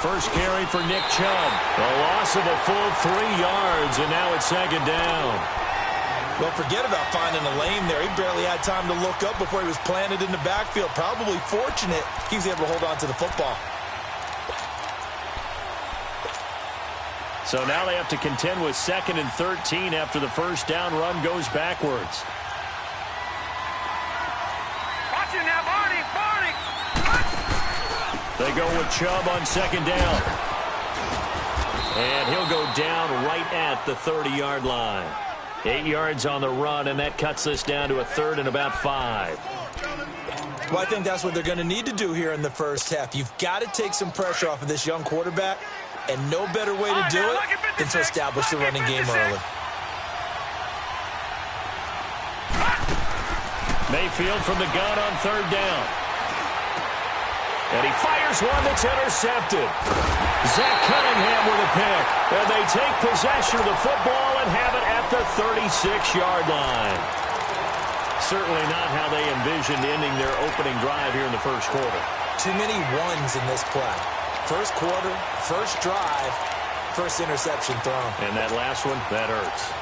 first carry for Nick Chubb. A loss of a full 3 yards, and now it's second down. Well, forget about finding a lane there. He barely had time to look up before he was planted in the backfield. Probably fortunate he was able to hold on to the football. So now they have to contend with 2nd and 13 after the first down run goes backwards. Watch it now, Barney! They go with Chubb on 2nd down. And he'll go down right at the 30-yard line. 8 yards on the run, and that cuts this down to a 3rd and about 5. Well, I think that's what they're going to need to do here in the first half. You've got to take some pressure off of this young quarterback, and no better way to do it than to establish the running game early. Mayfield from the gun on 3rd down. And he fires one that's intercepted. Zach Cunningham with a pick. And they take possession of the football and have it at the 36-yard line. Certainly not how they envisioned ending their opening drive here in the first quarter. Too many ones in this play. First quarter, first drive, first interception thrown. And that last one, that hurts.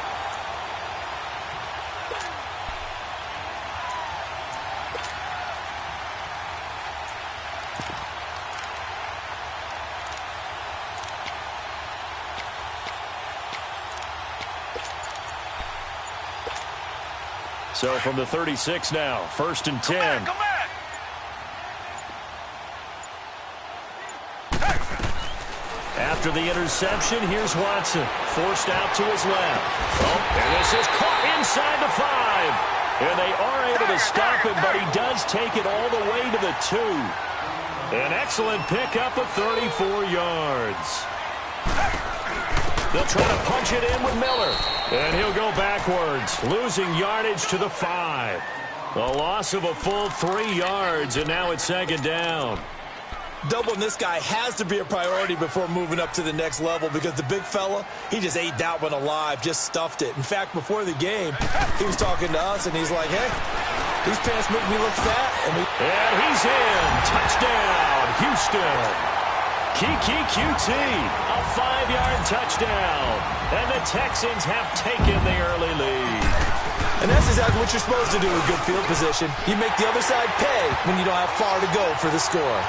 So from the 36 now, 1st and 10. Come back. After the interception, here's Watson. Forced out to his left. Oh, and this is caught inside the 5. And they are able to stop him, but he does take it all the way to the 2. An excellent pickup of 34 yards. They'll try to punch it in with Miller. And he'll go backwards, losing yardage to the 5. A loss of a full 3 yards, and now it's 2nd down. Doubling this guy has to be a priority before moving up to the next level because the big fella, he just ate that one alive, just stuffed it. In fact, before the game, he was talking to us, and he's like, hey, these pants make me look fat. And he's in. Touchdown, Houston. Kiki QT, a 5-yard touchdown. And the Texans have taken the early lead. And that's exactly what you're supposed to do with good field position. You make the other side pay when you don't have far to go for the score.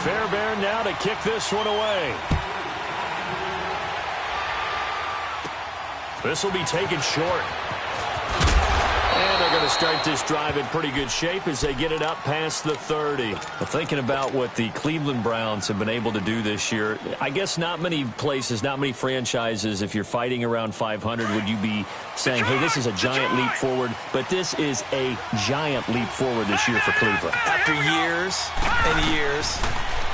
Fairbairn now to kick this one away. This will be taken short. And they're going to start this drive in pretty good shape as they get it up past the 30. Well, thinking about what the Cleveland Browns have been able to do this year, I guess not many places, not many franchises, if you're fighting around 500, would you be saying, hey, this is a giant leap forward, but this is a giant leap forward this year for Cleveland. After years and years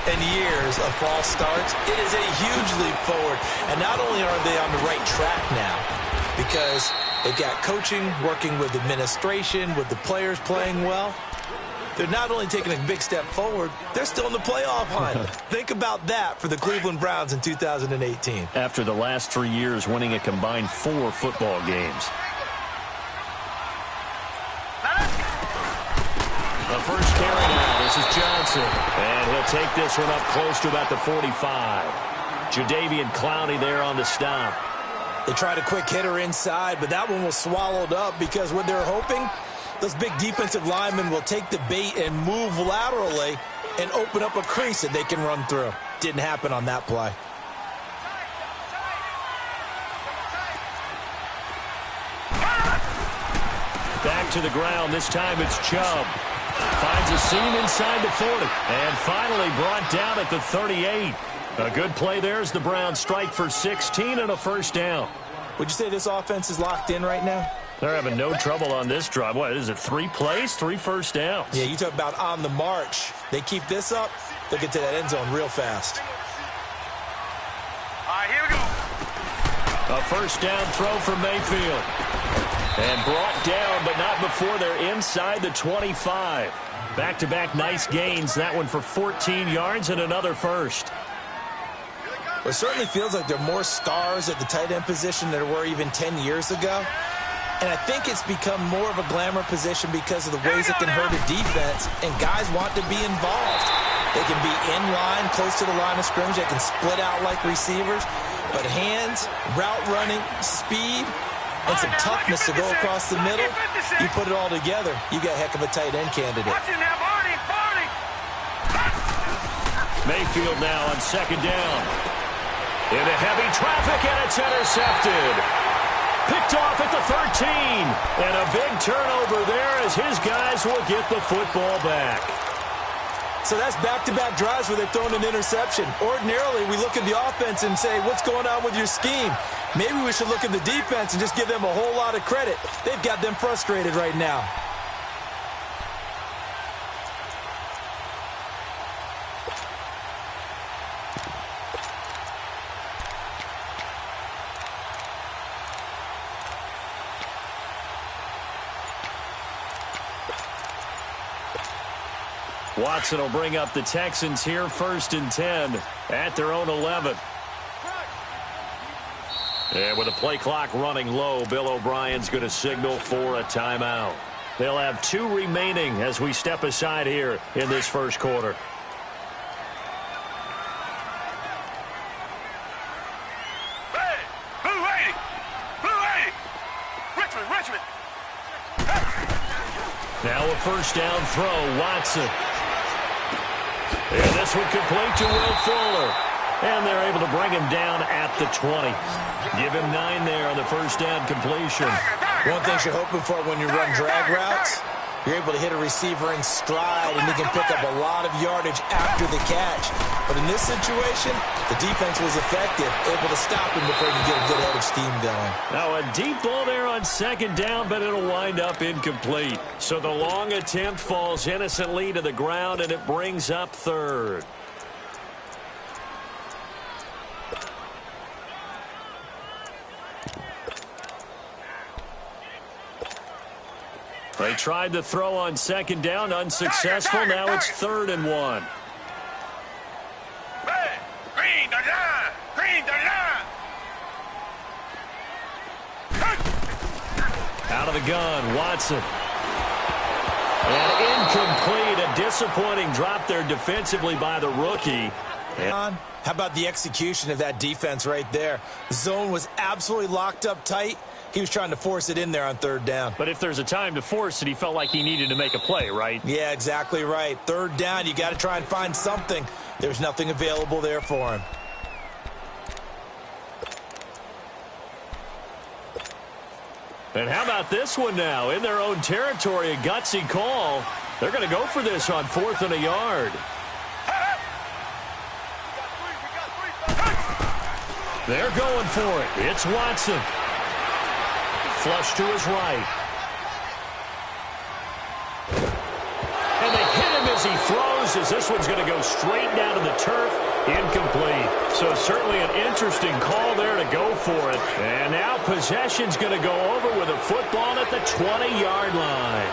and years of false starts, it is a huge leap forward. And not only are they on the right track now, because they've got coaching, working with administration, with the players playing well. They're not only taking a big step forward, they're still in the playoff hunt. Think about that for the Cleveland Browns in 2018. After the last 3 years winning a combined 4 football games. The first carry now. This is Johnson. And he'll take this one up close to about the 45. Jadeveon Clowney there on the stop. They tried a quick hitter inside, but that one was swallowed up because what they're hoping, those big defensive linemen will take the bait and move laterally and open up a crease that they can run through. Didn't happen on that play. Back to the ground. This time it's Chubb. Finds a seam inside the 40. And finally brought down at the 38. A good play there as the Browns strike for 16 and a first down. Would you say this offense is locked in right now? They're having no trouble on this drive. What is it, 3 plays, 3 first downs? Yeah, you talk about on the march. They keep this up, they'll get to that end zone real fast. All right, here we go. A first down throw from Mayfield. And brought down, but not before they're inside the 25. Back-to-back nice gains. That one for 14 yards and another first. It certainly feels like there are more stars at the tight end position than there were even 10 years ago. And I think it's become more of a glamour position because of the ways it can hurt a defense, and guys want to be involved. They can be in line, close to the line of scrimmage. They can split out like receivers. But hands, route running, speed, and some toughness to go across the middle, you put it all together, you got a heck of a tight end candidate. Mayfield now on second down. Into heavy traffic, and it's intercepted. Picked off at the 13. And a big turnover there as his guys will get the football back. So that's back-to-back drives where they've thrown an interception. Ordinarily, we look at the offense and say, what's going on with your scheme? Maybe we should look at the defense and just give them a whole lot of credit. They've got them frustrated right now. Watson will bring up the Texans here, 1st and 10 at their own 11. And with the play clock running low, Bill O'Brien's going to signal for a timeout. They'll have 2 remaining as we step aside here in this first quarter. Hey, Blue 80! Blue 80! Richmond! Now a first down throw, Watson. And this one complete to Will Fuller. And they're able to bring him down at the 20. Give him 9 there on the first down completion. One thing you're hoping for when you run drag routes, you're able to hit a receiver in stride, and he can pick up a lot of yardage after the catch. But in this situation, the defense was effective, able to stop him before he could get a good head of steam going. Now a deep ball there on second down, but it'll wind up incomplete. So the long attempt falls innocently to the ground, and it brings up 3rd. They tried to throw on second down, unsuccessful. Now it's 3rd and 1. Hey, green the line! Green the line! Out of the gun, Watson. And incomplete. A disappointing drop there defensively by the rookie. How about the execution of that defense right there? The zone was absolutely locked up tight. He was trying to force it in there on 3rd down. But if there's a time to force it, he felt like he needed to make a play, right? Yeah, exactly right. 3rd down, you got to try and find something. There's nothing available there for him. And how about this one now? In their own territory, a gutsy call. They're going to go for this on 4th and a yard. They're going for it. It's Watson. Flush to his right. And they hit him as he throws, as this one's going to go straight down to the turf. Incomplete. So certainly an interesting call there to go for it. And now possession's going to go over with a football at the 20-yard line.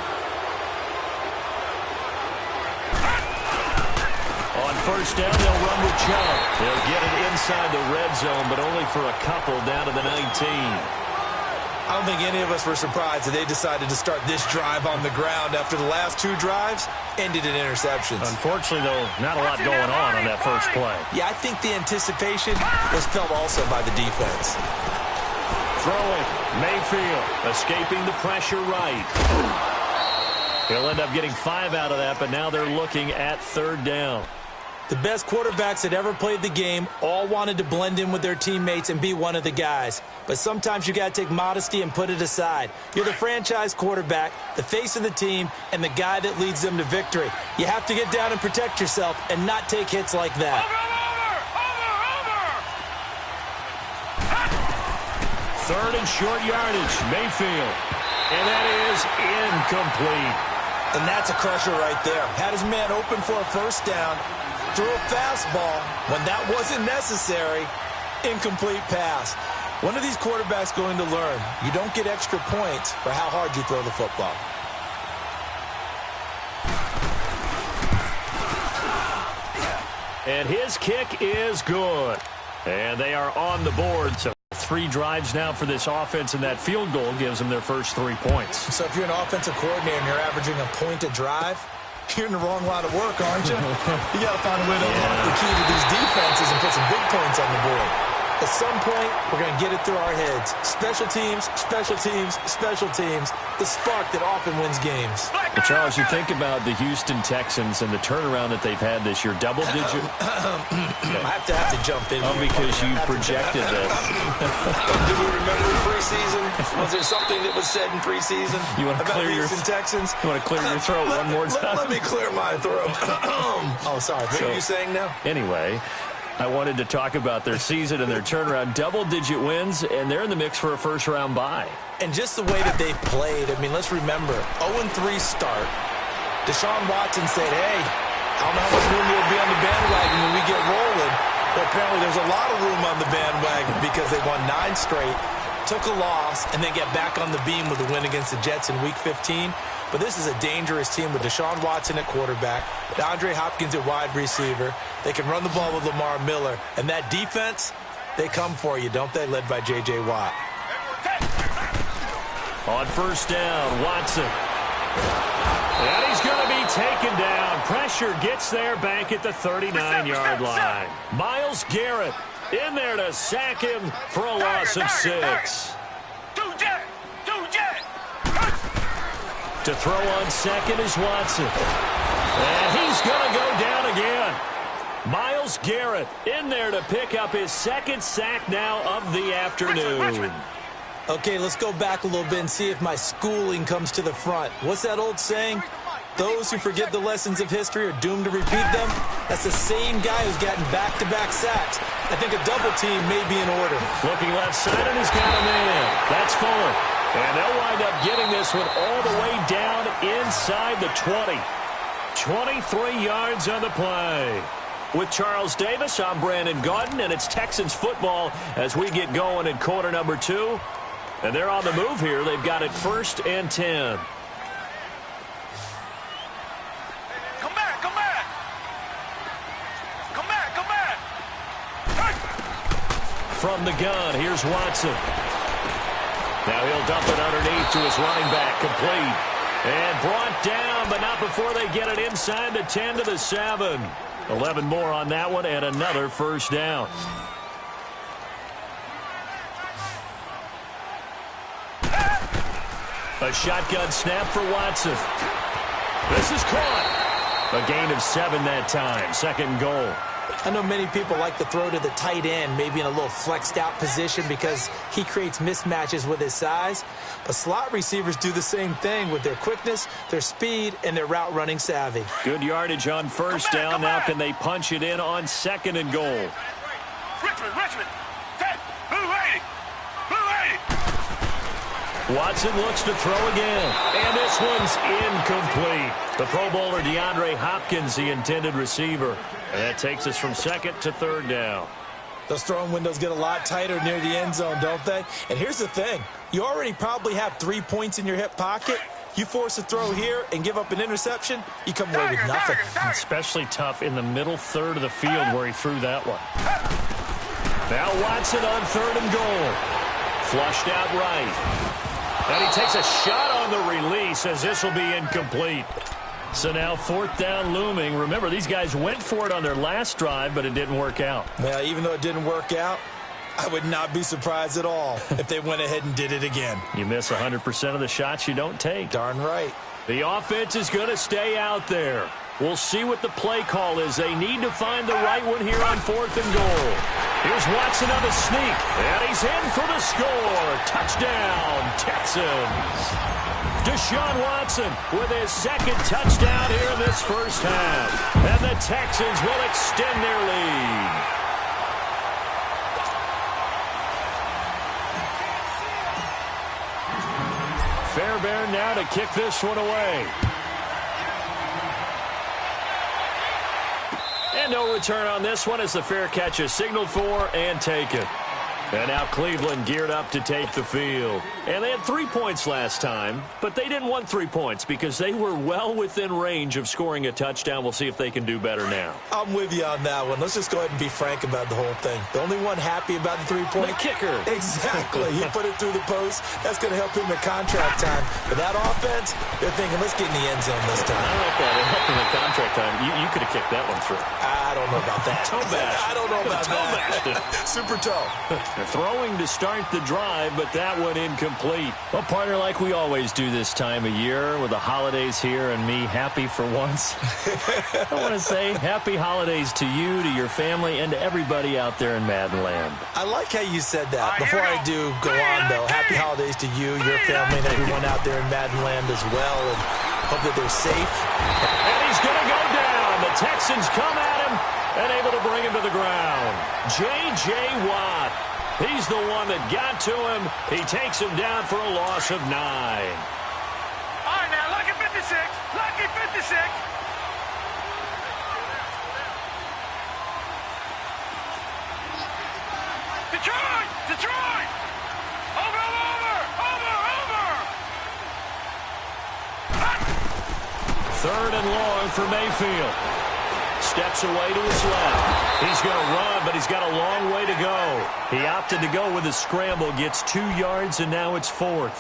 On first down, they'll run with Chubb. They'll get it inside the red zone, but only for a couple down to the 19. I don't think any of us were surprised that they decided to start this drive on the ground after the last 2 drives ended in interceptions. Unfortunately, though, not a lot going on that first play. Yeah, I think the anticipation was felt also by the defense. Throwing, Mayfield escaping the pressure right. He'll end up getting 5 out of that, but now they're looking at 3rd down. The best quarterbacks that ever played the game all wanted to blend in with their teammates and be one of the guys. But sometimes you got to take modesty and put it aside. You're the franchise quarterback, the face of the team, and the guy that leads them to victory. You have to get down and protect yourself and not take hits like that. Over! 3rd and short yardage, Mayfield. And that is incomplete. And that's a crusher right there. Had his man open for a first down. Threw a fastball when that wasn't necessary. Incomplete pass. One of these quarterbacks going to learn, you don't get extra points for how hard you throw the football. And his kick is good. And they are on the board. So 3 drives now for this offense, and that field goal gives them their first 3 points. So if you're an offensive coordinator and you're averaging a point a drive, you're in the wrong line of work, aren't you? You got to find a way to unlock the key to these defenses and put some big points on the board. At some point, we're going to get it through our heads. Special teams, special teams, special teams. The spark that often wins games. But Charles, you think about the Houston Texans and the turnaround that they've had this year. Double-digit. I have to jump in. Oh, because you projected this. Do we remember preseason? Was there something that was said in preseason? You want to clear your Houston Texans? You want to clear your throat one more time? Let me clear my throat. Oh, sorry. What are you saying now? Anyway, I wanted to talk about their season and their turnaround. Double-digit wins, and they're in the mix for a first-round bye. And just the way that they've played, I mean, let's remember, 0-3 start. Deshaun Watson said, hey, I don't know how much room there will be on the bandwagon when we get rolling. But apparently there's a lot of room on the bandwagon because they won 9 straight, took a loss, and then get back on the beam with a win against the Jets in Week 15. But this is a dangerous team with Deshaun Watson at quarterback, DeAndre Hopkins at wide receiver. They can run the ball with Lamar Miller. And that defense, they come for you, don't they, led by J.J. Watt. On first down, Watson. And he's going to be taken down. Pressure gets there back at the 39-yard line. Myles Garrett in there to sack him for a loss of 6. To throw on second is Watson. And he's going to go down again. Myles Garrett in there to pick up his 2nd sack now of the afternoon. Okay, let's go back a little bit and see if my schooling comes to the front. What's that old saying? Those who forget the lessons of history are doomed to repeat them. That's the same guy who's gotten back-to-back sacks. I think a double team may be in order. Looking left side, and he's got a man. That's Fuller. And they'll wind up getting this one all the way down inside the 20. 23 yards on the play. With Charles Davis, I'm Brandon Gaudin, and it's Texans football as we get going in quarter number 2. And they're on the move here. They've got it 1st and 10. Come back, come back. Come back, come back. From the gun, here's Watson. Now he'll dump it underneath to his running back, complete. And brought down, but not before they get it inside the 10 to the 7. 11 more on that one, and another first down. A shotgun snap for Watson. This is caught. A gain of 7 that time. 2nd goal. I know many people like to throw to the tight end, maybe in a little flexed out position because he creates mismatches with his size. But slot receivers do the same thing with their quickness, their speed, and their route running savvy. Good yardage on first down. Now can they punch it in on 2nd and goal? Richmond. Blue 80. Blue 80. Watson looks to throw again. And this one's incomplete. The Pro Bowler DeAndre Hopkins, the intended receiver. And that takes us from 2nd to 3rd down. Those throwing windows get a lot tighter near the end zone, don't they? And here's the thing. You already probably have 3 points in your hip pocket. You force a throw here and give up an interception, you come away with nothing. Especially tough in the middle third of the field where he threw that one. Now Watson on 3rd and goal. Flushed out right. And he takes a shot on the release as this will be incomplete. So now 4th down looming. Remember, these guys went for it on their last drive, but it didn't work out. Well, even though it didn't work out, I would not be surprised at all if they went ahead and did it again. You miss 100% of the shots you don't take. Darn right. The offense is going to stay out there. We'll see what the play call is. They need to find the right one here on 4th and goal. Here's Watson on the sneak, and he's in for the score. Touchdown, Texans. Deshaun Watson with his 2nd touchdown here in this first half. And the Texans will extend their lead. Fairbairn now to kick this one away. And no return on this one as the fair catch is signaled for and taken. And now Cleveland geared up to take the field. And they had 3 points last time, but they didn't want 3 points because they were well within range of scoring a touchdown. We'll see if they can do better now. I'm with you on that one. Let's just go ahead and be frank about the whole thing. The only one happy about the 3-point. The kicker. Exactly. He put it through the post. That's going to help him in contract time. But that offense, they're thinking, let's get in the end zone this time. I don't know if that helped in the contract time. You could have kicked that one through. I don't know about that. Toe bash. I don't know about that. Super toe. Throwing to start the drive, but that one incomplete. Well, partner, like we always do this time of year with the holidays here and me happy for once. I want to say happy holidays to you, to your family, and to everybody out there in Madden Land. I like how you said that. Before I do go on, though, happy holidays to you, your family, and everyone out there in Madden Land as well, and hope that they're safe. And he's going to go down. The Texans come at him and able to bring him to the ground. J.J. Watt. He's the one that got to him. He takes him down for a loss of 9. All right, now, lucky 56. Lucky 56. Detroit! Detroit! Over! Third and long for Mayfield. Steps away to his left. He's going to run, but he's got a long way to go. He opted to go with a scramble, gets 2 yards, and now it's 4th.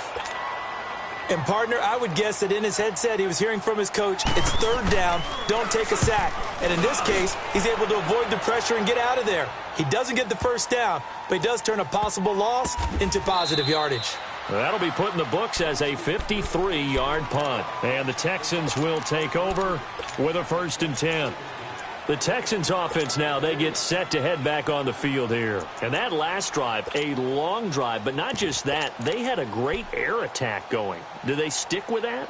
And, partner, I would guess that in his headset he was hearing from his coach, it's 3rd down, don't take a sack. And in this case, he's able to avoid the pressure and get out of there. He doesn't get the first down, but he does turn a possible loss into positive yardage. That'll be put in the books as a 53-yard punt. And the Texans will take over with a 1st and 10. The Texans offense now, they get set to head back on the field here. And that last drive, a long drive, but not just that, they had a great air attack going. Do they stick with that?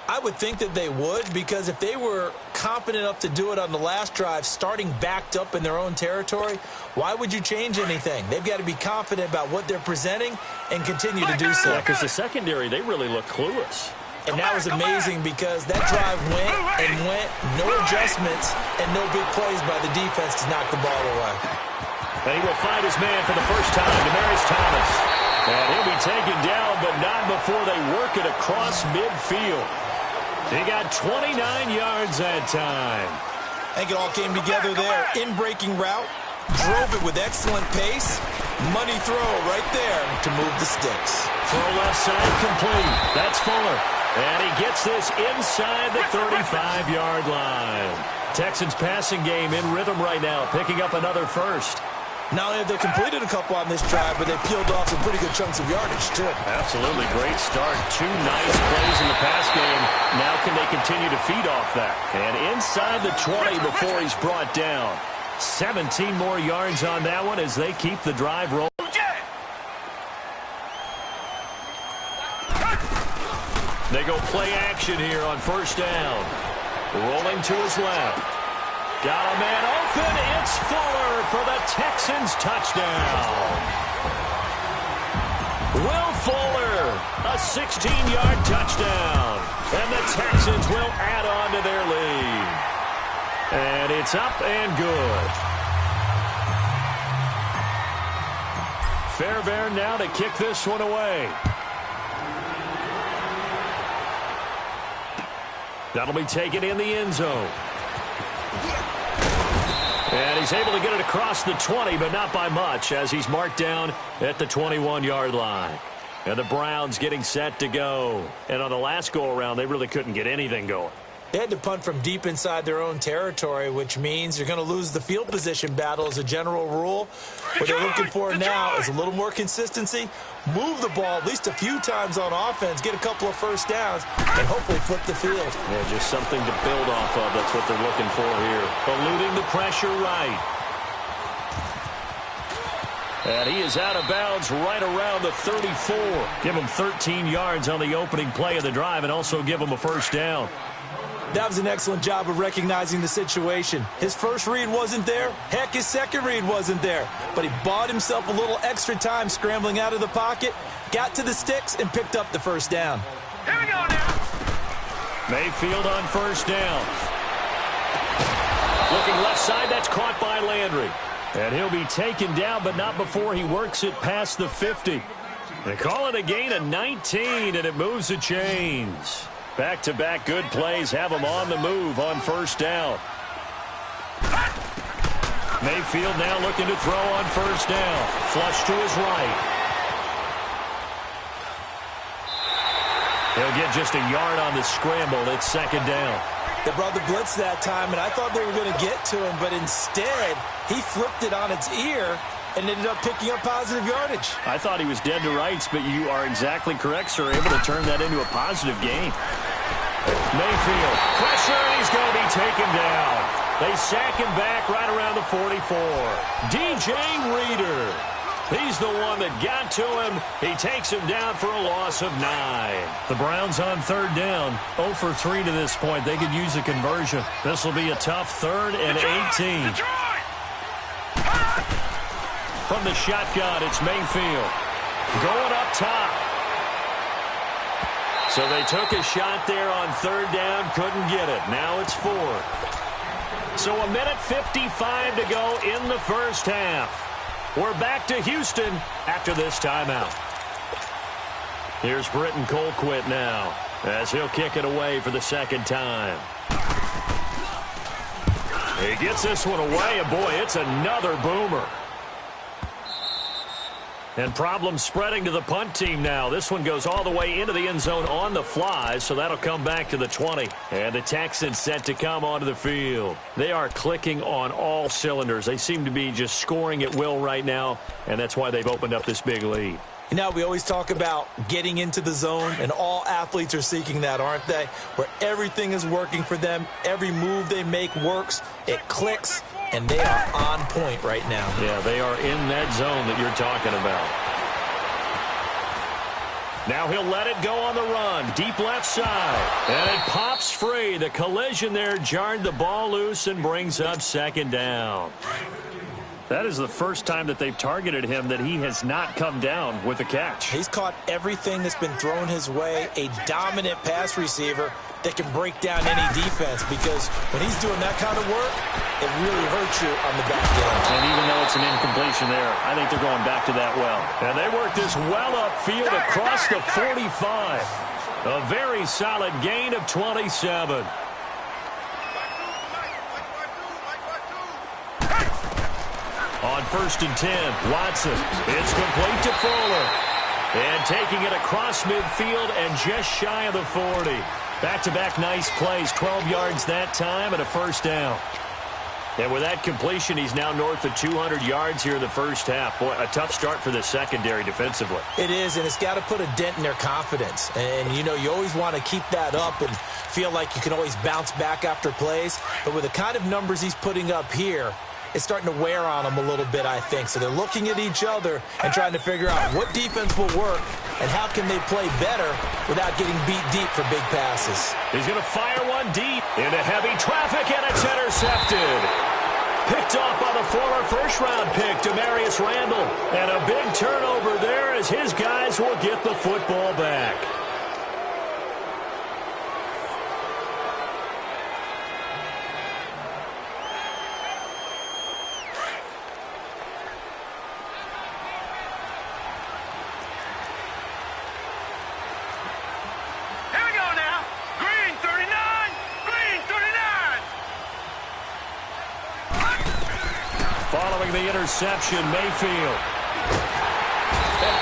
I would think that they would, because if they were confident enough to do it on the last drive, starting backed up in their own territory, why would you change anything? They've got to be confident about what they're presenting and continue to do so. Because the secondary, they really look clueless. And that was amazing because that drive went, no adjustments, and no big plays by the defense to knock the ball away. And he will find his man for the first time, Demaryius Thomas. And he'll be taken down, but not before they work it across midfield. He got 29 yards that time. I think it all came together there. In-breaking route, drove it with excellent pace. Money throw right there to move the sticks. Throw left side complete. That's Fuller. And he gets this inside the 35-yard line. Texans passing game in rhythm right now, picking up another first. Not only have they completed a couple on this drive, but they peeled off some pretty good chunks of yardage, too. Absolutely. Great start. 2 nice plays in the pass game. Now can they continue to feed off that? And inside the 20 before he's brought down. 17 more yards on that one as they keep the drive rolling. They go play action here on 1st down. Rolling to his left. Got a man open. It's Fuller for the Texans touchdown. Will Fuller, a 16-yard touchdown. And the Texans will add on to their lead. And it's up and good. Fairbairn now to kick this one away. That'll be taken in the end zone. And he's able to get it across the 20, but not by much, as he's marked down at the 21-yard line. And the Browns getting set to go. And on the last go-around, they really couldn't get anything going. They had to punt from deep inside their own territory, which means you're going to lose the field position battle as a general rule. What they're looking for now is a little more consistency, move the ball at least a few times on offense, get a couple of first downs, and hopefully flip the field. Yeah, just something to build off of. That's what they're looking for here. Eluding the pressure right. And he is out of bounds right around the 34. Give him 13 yards on the opening play of the drive and also give him a first down. That was an excellent job of recognizing the situation. His first read wasn't there. Heck, his second read wasn't there. But he bought himself a little extra time scrambling out of the pocket, got to the sticks, and picked up the first down. Here we go now. Mayfield on first down. Looking left side, that's caught by Landry. And he'll be taken down, but not before he works it past the 50. They call it a gain of 19, and it moves the chains. Back-to-back good plays have him on the move on first down. Mayfield now looking to throw on first down. Flush to his right. He'll get just a yard on the scramble. It's second down. They brought the blitz that time, and I thought they were going to get to him, but instead he flipped it on its ear and ended up picking up positive yardage. I thought he was dead to rights, but you are exactly correct, sir. Able to turn that into a positive gain. Mayfield, pressure, and he's going to be taken down. They sack him back right around the 44. DJ Reader. He's the one that got to him. He takes him down for a loss of 9. The Browns on third down. 0 for 3 to this point. They could use a conversion. This will be a tough 3rd and 18. From the shotgun, it's Mayfield. Going up top. So they took a shot there on third down. Couldn't get it. Now it's 4th. So a minute 55 to go in the first half. We're back to Houston after this timeout. Here's Britton Colquitt now as he'll kick it away for the second time. He gets this one away, and boy, it's another boomer. And problems spreading to the punt team now. This one goes all the way into the end zone on the fly, so that'll come back to the 20. And the Texans set to come onto the field. They are clicking on all cylinders. They seem to be just scoring at will right now, and that's why they've opened up this big lead. You know, we always talk about getting into the zone, and all athletes are seeking that, aren't they? Where everything is working for them. Every move they make works. It clicks. And they are on point right now. Yeah, they are in that zone that you're talking about. Now he'll let it go on the run. Deep left side. And it pops free. The collision there jarred the ball loose and brings up second down. That is the first time that they've targeted him that he has not come down with a catch. He's caught everything that's been thrown his way. A dominant pass receiver that can break down any defense, because when he's doing that kind of work, it really hurts you on the back end. And even though it's an incompletion there, I think they're going back to that well. And they work this well upfield across the 45. A very solid gain of 27. On 1st and 10, Watson. It's complete to Fuller. And taking it across midfield and just shy of the 40. Back-to-back nice plays, 12 yards that time and a first down. And with that completion, he's now north of 200 yards here in the first half. Boy, a tough start for the secondary defensively. It is, and it's got to put a dent in their confidence. And, you know, you always want to keep that up and feel like you can always bounce back after plays. But with the kind of numbers he's putting up here, it's starting to wear on them a little bit, I think. So they're looking at each other and trying to figure out what defense will work and how can they play better without getting beat deep for big passes. He's going to fire one deep into heavy traffic, and it's intercepted. Picked off by the former first-round pick, Demarius Randall. And a big turnover there as his guys will get the football back. Following the interception, Mayfield. And,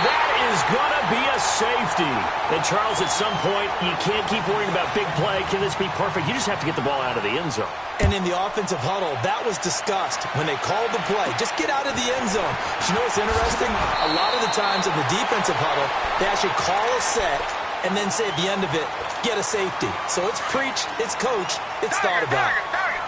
that is going to be a safety. And, Charles, at some point, you can't keep worrying about big play. Can this be perfect? You just have to get the ball out of the end zone. And in the offensive huddle, that was discussed when they called the play. Just get out of the end zone. But you know what's interesting? A lot of the times in the defensive huddle, they actually call a set and then say at the end of it, get a safety. So it's preached, it's coached, it's thought about.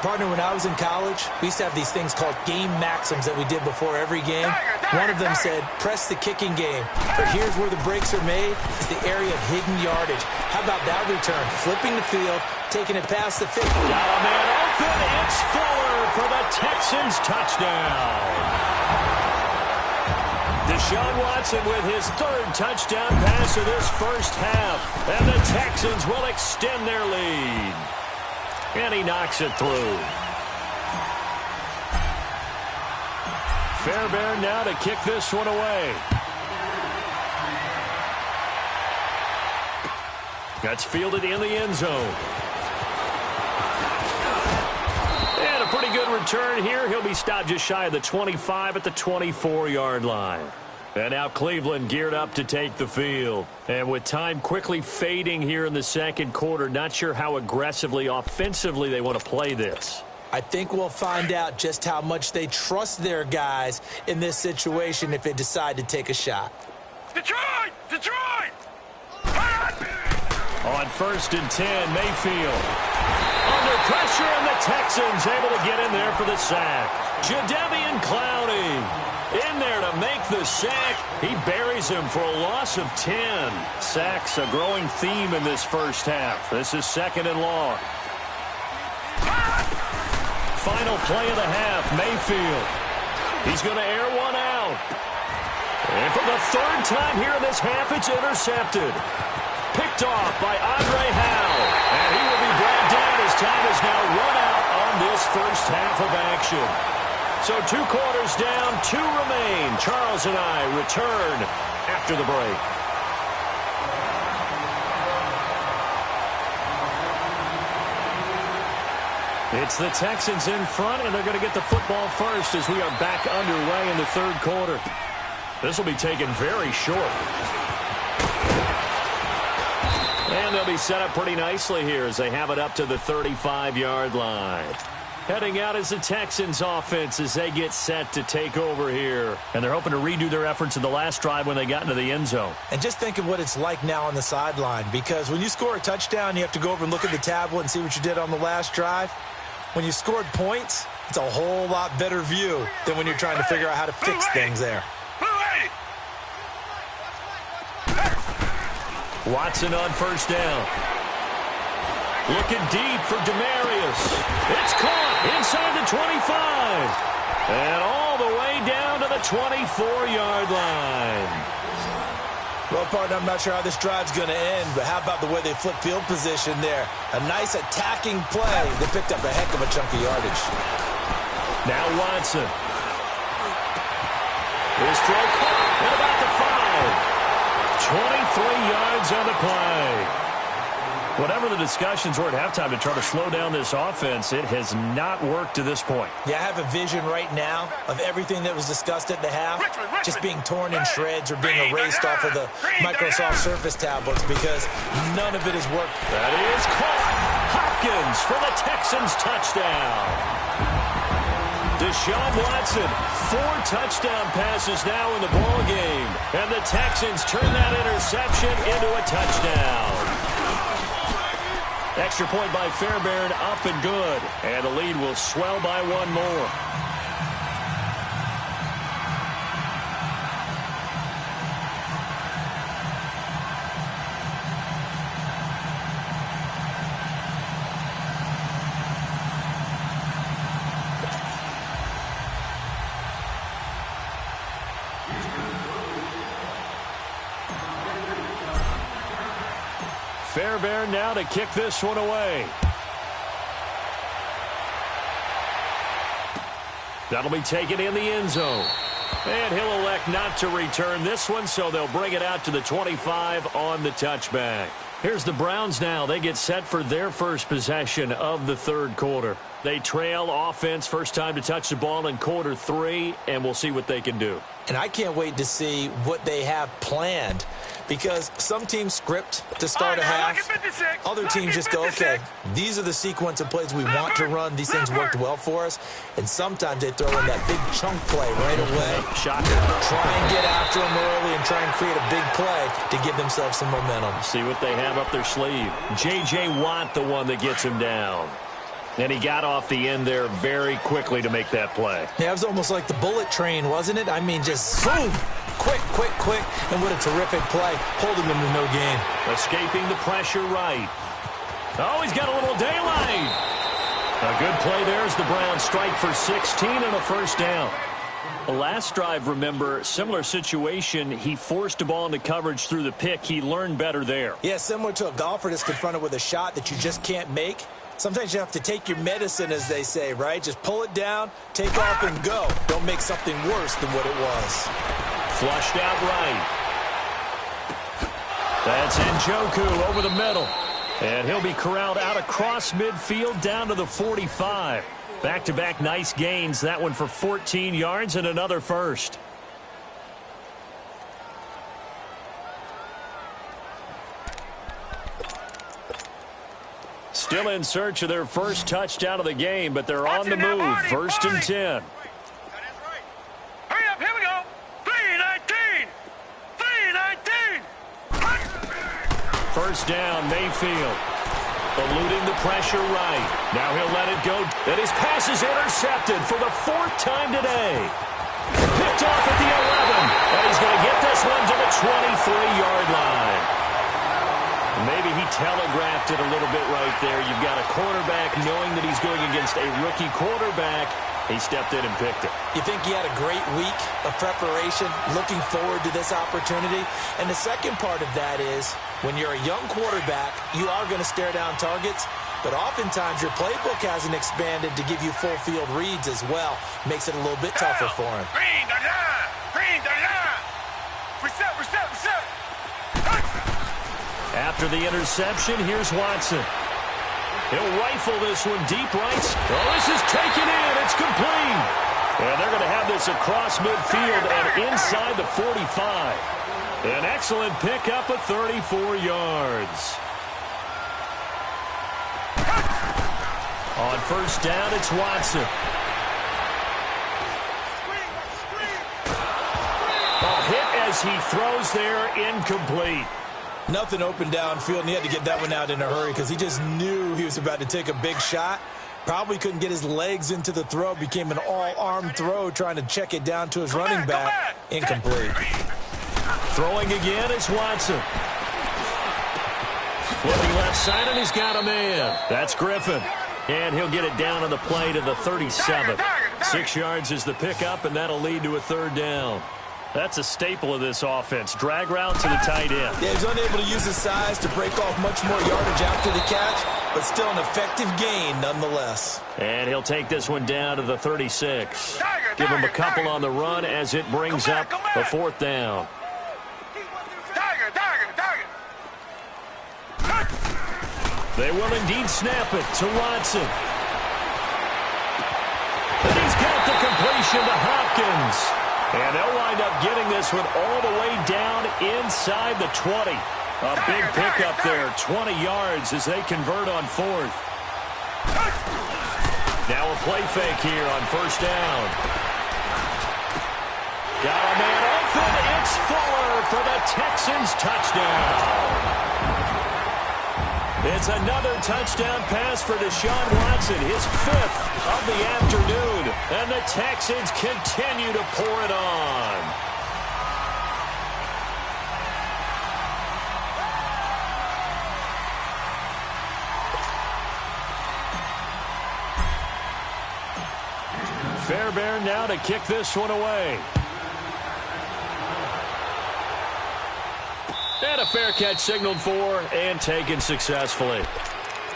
Partner, when I was in college, we used to have these things called game maxims that we did before every game. One of them said, press the kicking game. But here's where the breaks are made, is the area of hidden yardage. How about that return? Flipping the field, taking it past the 50. Got a man open. It's Fuller for the Texans touchdown. Deshaun Watson with his 3rd touchdown pass of this first half. And the Texans will extend their lead. And he knocks it through. Fairbairn now to kick this one away. That's fielded in the end zone. And a pretty good return here. He'll be stopped just shy of the 25 at the 24-yard line. And now Cleveland geared up to take the field. And with time quickly fading here in the second quarter, not sure how aggressively, offensively they want to play this. I think we'll find out just how much they trust their guys in this situation if they decide to take a shot. Detroit! Detroit! On 1st and 10, Mayfield. Under pressure, and the Texans able to get in there for the sack. Jadeveon Clowney in there to make the sack. He buries him for a loss of 10. Sacks a growing theme in this first half. This is 2nd and long. Final play of the half, Mayfield. He's going to air one out. And for the 3rd time here in this half, it's intercepted. Picked off by Andre Howell. And he will be brought down as time is now run out on this first half of action. So 2 quarters down, 2 remain. Charles and I return after the break. It's the Texans in front, and they're going to get the football first as we are back underway in the 3rd quarter. This will be taken very short. And they'll be set up pretty nicely here as they have it up to the 35-yard line. Heading out is the Texans offense as they get set to take over here. And they're hoping to redo their efforts in the last drive when they got into the end zone. And just think of what it's like now on the sideline, because when you score a touchdown, you have to go over and look at the tablet and see what you did on the last drive. When you scored points, it's a whole lot better view than when you're trying to figure out how to fix things there. Watson on 1st down. Looking deep for Demaryius. It's caught inside the 25. And all the way down to the 24-yard line. Well, partner, I'm not sure how this drive's going to end, but how about the way they flip field position there? A nice attacking play. They picked up a heck of a chunk of yardage. Now Watson. His throw caught at about the 5. 23 yards on the play. Whatever the discussions were at halftime to try to slow down this offense, it has not worked to this point. Yeah, I have a vision right now of everything that was discussed at the half just being torn in shreds or being erased off of the Microsoft Surface tablets because none of it has worked. That is caught. Hopkins for the Texans touchdown. Deshaun Watson, 4 touchdown passes now in the ballgame. And the Texans turn that interception into a touchdown. Extra point by Fairbairn, up and good. And the lead will swell by 1 more. Fairbairn now to kick this one away. That'll be taken in the end zone. And he'll elect not to return this one, so they'll bring it out to the 25 on the touchback. Here's the Browns now. They get set for their first possession of the 3rd quarter. They trail offense, first time to touch the ball in quarter 3, and we'll see what they can do. And I can't wait to see what they have planned, because some teams script to start a half. Other teams just go, okay, these are the sequence of plays we want to run. These things worked well for us. And sometimes they throw in that big chunk play right away. Shocker. Try and get after them early and try and create a big play to give themselves some momentum. See what they have up their sleeve. J.J. Watt, the one that gets him down. And he got off the end there very quickly to make that play. Yeah, it was almost like the bullet train, wasn't it? I mean, just boom, quick, and what a terrific play, holding them to no gain. Escaping the pressure right. Oh, he's got a little daylight. A good play there as the Browns strike for 16 and a 1st down. The last drive, remember, similar situation. He forced a ball into coverage through the pick. He learned better there. Yeah, similar to a golfer that's confronted with a shot that you just can't make. Sometimes you have to take your medicine, as they say, right? Just pull it down, take off, and go. Don't make something worse than what it was. Flushed out right. That's Njoku over the middle. And he'll be corralled out across midfield down to the 45. Back-to-back nice gains. That one for 14 yards and another first. Still in search of their first touchdown of the game, but they're on the move. First and 10. Hurry up, here we go. 3-19. 3-19. First down, Mayfield. Eluding the pressure right. Now he'll let it go. And his pass is intercepted for the 4th time today. Picked off at the 11. And he's going to get this one to the 23-yard line. Maybe he telegraphed it a little bit right there. You've got a quarterback knowing that he's going against a rookie quarterback. He stepped in and picked it. You think he had a great week of preparation, looking forward to this opportunity? And the second part of that is, when you're a young quarterback, you are going to stare down targets, but oftentimes your playbook hasn't expanded to give you full field reads as well. Makes it a little bit tougher for him. Green the line. Green the line. Reset, reset, reset. After the interception, here's Watson. He'll rifle this one deep right. Oh, this is taken in. It's complete. And they're going to have this across midfield and inside the 45. An excellent pickup of 34 yards. On first down, it's Watson. A hit as he throws there, incomplete. Nothing open downfield, and he had to get that one out in a hurry because he just knew he was about to take a big shot. Probably couldn't get his legs into the throw. Became an all-arm throw trying to check it down to his running back. Incomplete. Throwing again is Watson. Flipping left side, and he's got a man. That's Griffin. And he'll get it down on the play to the 37. 6 yards is the pickup, and that'll lead to a third down. That's a staple of this offense. Drag route to the tight end. Yeah, he's unable to use his size to break off much more yardage after the catch, but still an effective gain nonetheless. And he'll take this one down to the 36. Give him a couple on the run as it brings up the 4th down. They will indeed snap it to Watson. And he's got the completion to Hopkins. And they'll wind up getting this one all the way down inside the 20. A big pickup there, 20 yards as they convert on 4th. Now a play fake here on first down. Got a man open. It's Fuller for the Texans touchdown. It's another touchdown pass for Deshaun Watson, his 5th of the afternoon. And the Texans continue to pour it on. Fairbairn now to kick this one away. And a fair catch signaled for and taken successfully.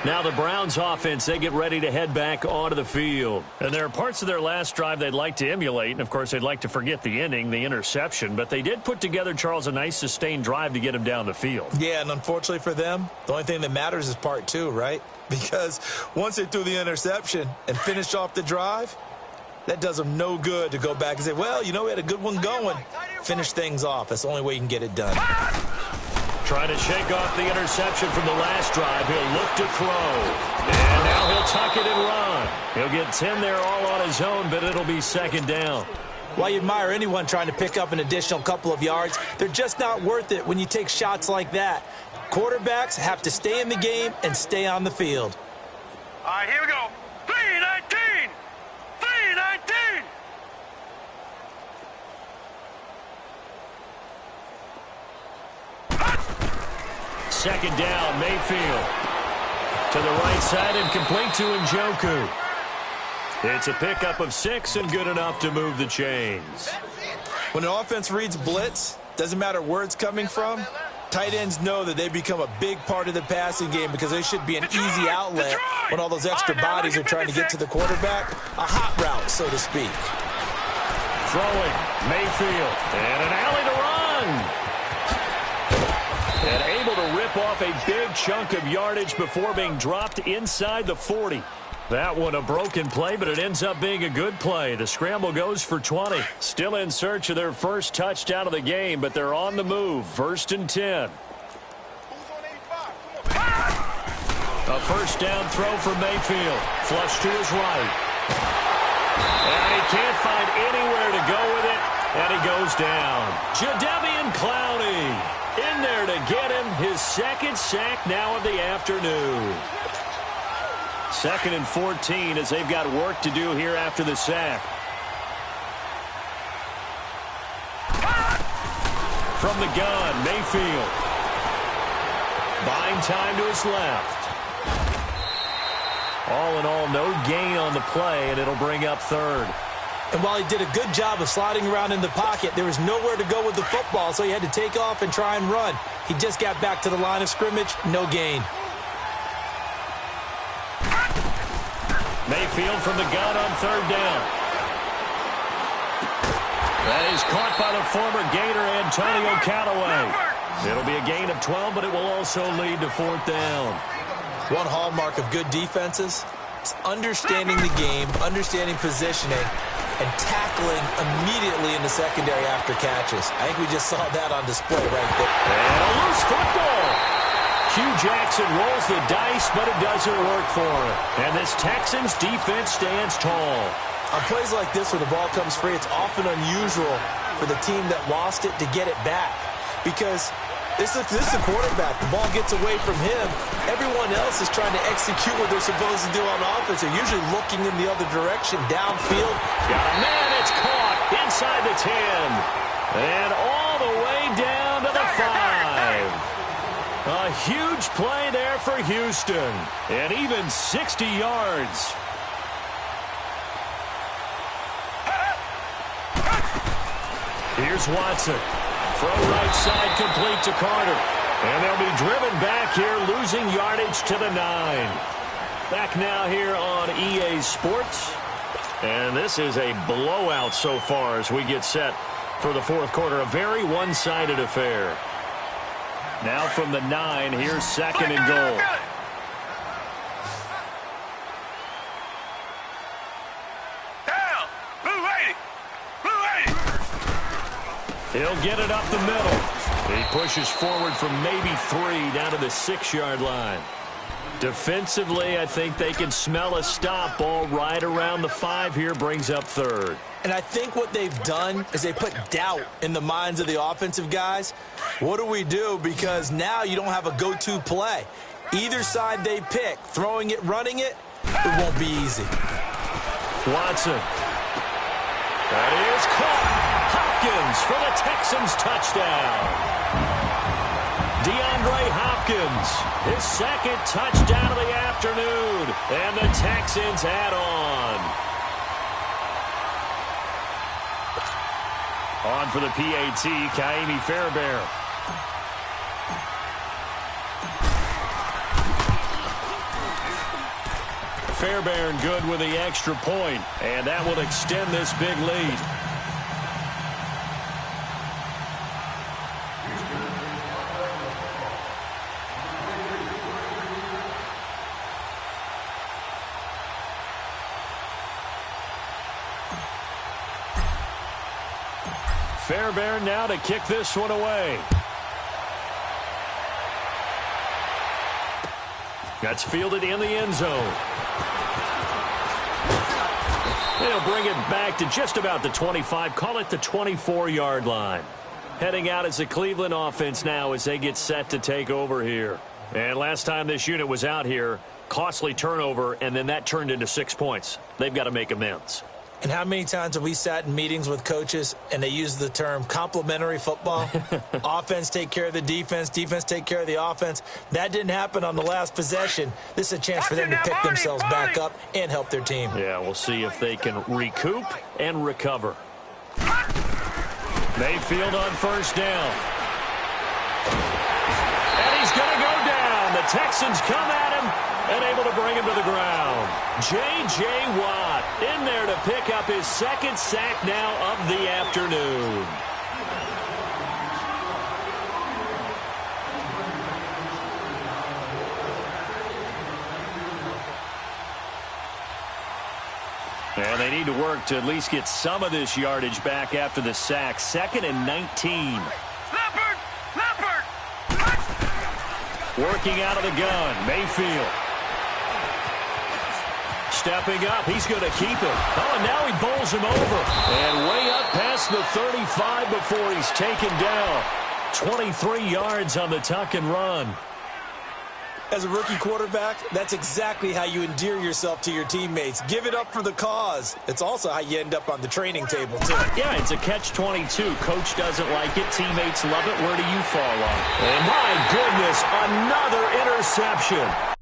Now the Browns offense, they get ready to head back onto the field. And there are parts of their last drive they'd like to emulate. And, of course, they'd like to forget the inning, the interception. But they did put together, Charles, a nice sustained drive to get him down the field. Yeah, and unfortunately for them, the only thing that matters is part 2, right? Because once they threw the interception and finished off the drive, that does them no good to go back and say, well, you know, we had a good one going. Finish things off. That's the only way you can get it done. Trying to shake off the interception from the last drive. He'll look to throw. And now he'll tuck it and run. He'll get 10 there all on his own, but it'll be 2nd down. Well, you admire anyone trying to pick up an additional couple of yards. They're just not worth it when you take shots like that. Quarterbacks have to stay in the game and stay on the field. All right, here we go. 3-19. 3-19. Second down, Mayfield. To the right side and complete to Njoku. It's a pickup of 6 and good enough to move the chains. When the offense reads blitz, doesn't matter where it's coming from, tight ends know that they become a big part of the passing game because they should be an easy outlet when all those extra bodies are trying to get to the quarterback. A hot route, so to speak. Throwing, Mayfield, and an alley to run. And able to rip off a big chunk of yardage before being dropped inside the 40. That one a broken play, but it ends up being a good play. The scramble goes for 20. Still in search of their first touchdown of the game, but they're on the move. 1st and 10. A first down throw for Mayfield. Flush to his right. And he can't find anywhere to go with it, and he goes down. Jadeveon Clowney in there to get him his 2nd sack now of the afternoon. 2nd and 14 as they've got work to do here after the sack. From the gun, Mayfield. Buying time to his left. All in all, no gain on the play, and it'll bring up 3rd. And while he did a good job of sliding around in the pocket, there was nowhere to go with the football, so he had to take off and try and run. He just got back to the line of scrimmage, no gain. Mayfield from the gun on 3rd down. That is caught by the former Gator Antonio Callaway. It'll be a gain of 12, but it will also lead to 4th down. One hallmark of good defenses is understanding the game, understanding positioning, and tackling immediately in the secondary after catches. I think we just saw that on display right there. And a loose football. Hugh Jackson rolls the dice, but it doesn't work for him. And this Texans defense stands tall. On plays like this where the ball comes free, it's often unusual for the team that lost it to get it back. Because this is the quarterback. The ball gets away from him. Everyone else is trying to execute what they're supposed to do on offense. They're usually looking in the other direction, downfield. Got a man, it's caught inside the 10. And all the way down to the 5. A huge play there for Houston. And even 60 yards. Here's Watson. Throw right side complete to Carter. And they'll be driven back here, losing yardage to the 9. Back now here on EA Sports. And this is a blowout so far as we get set for the 4th quarter. A very one-sided affair. Now from the 9, here's 2nd and goal. Down. Blue 80. Blue 80. He'll get it up the middle. He pushes forward from maybe 3 down to the 6-yard line. Defensively, I think they can smell a stop. Ball right around the 5 here, brings up 3rd. And I think what they've done is they put doubt in the minds of the offensive guys. What do we do? Because now you don't have a go-to play. Either side they pick, throwing it, running it, it won't be easy. Watson. That is caught. Hopkins for the Texans touchdown. DeAndre Hopkins, his 2nd touchdown of the afternoon. And the Texans add on. On for the PAT, Ka'imi Fairbairn. Fairbairn good with the extra point, and that will extend this big lead. Fairbairn now to kick this one away. That's fielded in the end zone. They'll bring it back to just about the 25, call it the 24-yard line. Heading out as the Cleveland offense now as they get set to take over here. And last time this unit was out here, costly turnover, and then that turned into 6 points. They've got to make amends. And how many times have we sat in meetings with coaches and they use the term complementary football? Offense take care of the defense, defense take care of the offense. That didn't happen on the last possession. This is a chance for them to pick themselves back up and help their team. Yeah, we'll see if they can recoup and recover. Mayfield on first down. And he's going to go down. The Texans come at him and able to bring him to the ground. J.J. Watt in there to pick up his second sack now of the afternoon. And they need to work to at least get some of this yardage back after the sack. 2nd and 19. Leopard! Working out of the gun, Mayfield. Stepping up, he's going to keep it. Oh, and now he bowls him over. And way up past the 35 before he's taken down. 23 yards on the tuck and run. As a rookie quarterback, that's exactly how you endear yourself to your teammates. Give it up for the cause. It's also how you end up on the training table, too. Yeah, it's a catch-22. Coach doesn't like it. Teammates love it. Where do you fall on? And my goodness, another interception.